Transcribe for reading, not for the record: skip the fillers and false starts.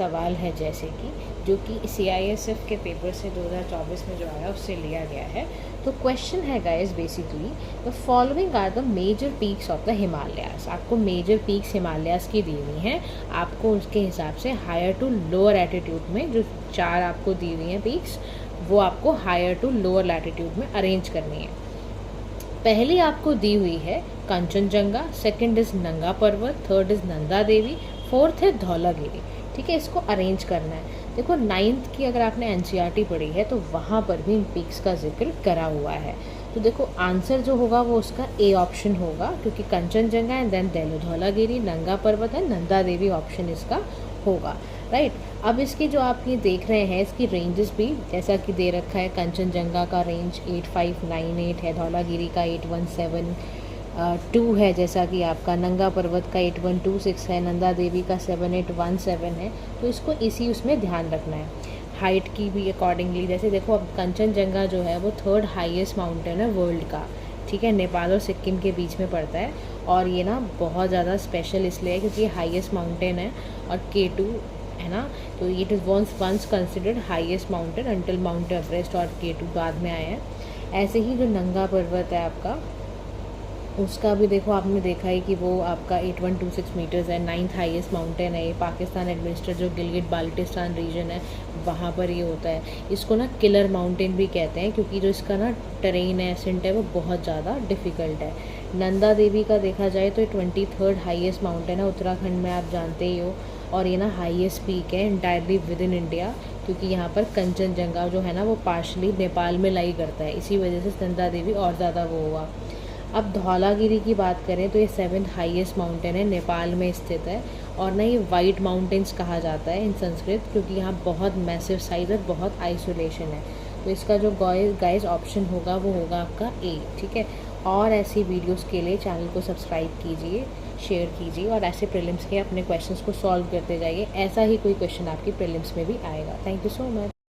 सवाल है जैसे कि जो कि CISF के पेपर से 2024 में जो आया उससे लिया गया है। तो क्वेश्चन है guys basically the following are the major peaks of the Himalayas. आपको मेजर पीक्स हिमालयाज की दी हुई हैं, आपको उसके हिसाब से हायर टू लोअर एटीट्यूड में जो 4 आपको दी हुई हैं पीक्स, वो आपको हायर टू लोअर लैटिट्यूड में अरेंज करनी है। पहली आपको दी हुई है कंचनजंगा, सेकंड इज़ नंगा पर्वत, third is Nanda Devi, fourth है धौलागिरी। ठीक है, इसको अरेंज करना है। देखो 9th की अगर आपने NCERT पढ़ी है तो वहाँ पर भी इन पीक्स का जिक्र करा हुआ है। तो देखो आंसर जो होगा वो उसका ए ऑप्शन होगा, क्योंकि कंचनजंगा एंड देन धौलागिरी, नंगा पर्वत है, नंदा देवी ऑप्शन इसका होगा। राइट, अब इसकी जो आप ये देख रहे हैं इसकी रेंजेस भी जैसा कि दे रखा है, कंचनजंगा का रेंज 8598 है, धौलागिरी का 8172 है, जैसा कि आपका नंगा पर्वत का 8126 है, नंदा देवी का 7817 है। तो इसको इसी उसमें ध्यान रखना है। हाइट की भी अकॉर्डिंगली, जैसे देखो अब कंचनजंगा जो है वो 3rd हाईएस्ट माउंटेन है वर्ल्ड का। ठीक है, नेपाल और सिक्किम के बीच में पड़ता है और ये ना बहुत ज़्यादा स्पेशल इसलिए है क्योंकि ये हाईएस्ट माउंटेन है और K2 है ना, तो it is once considered highest mountain until Mount Everest और K2 बाद में आए हैं। ऐसे ही जो नंगा पर्वत है आपका, उसका भी देखो आपने देखा है कि वो आपका 8126 मीटर्स है, 9th हाईएस्ट माउंटेन है। ये पाकिस्तान एडमिनिस्ट्रेट जो गिलगित बाल्टिस्तान रीजन है वहाँ पर ये होता है। इसको ना किलर माउंटेन भी कहते हैं क्योंकि जो इसका ना टेरेन है, एसेंट है, वो बहुत ज़्यादा डिफ़िकल्ट है। नंदा देवी का देखा जाए तो 23rd हाईएस्ट माउंटेन है, उत्तराखंड में आप जानते ही हो, और ये ना हाईएस्ट पीक है इंटायरली विद इन इंडिया, क्योंकि यहाँ पर कंचनजंगा जो है ना वो पार्शली नेपाल में लाई करता है, इसी वजह से नंदा देवी और ज़्यादा वो हुआ। अब धौलागिरी की बात करें तो ये 7th हाईएस्ट माउंटेन है, नेपाल में स्थित है, और ना ये वाइट माउंटेन्स कहा जाता है इन संस्कृत, क्योंकि यहाँ बहुत मैसिव साइज़ और बहुत आइसोलेशन है। तो इसका जो गाइस ऑप्शन होगा वो होगा आपका ए। ठीक है, और ऐसी वीडियोस के लिए चैनल को सब्सक्राइब कीजिए, शेयर कीजिए और ऐसे प्रीलिम्स के अपने क्वेश्चंस को सॉल्व करते जाइए। ऐसा ही कोई क्वेश्चन आपकी प्रीलिम्स में भी आएगा। Thank you so much.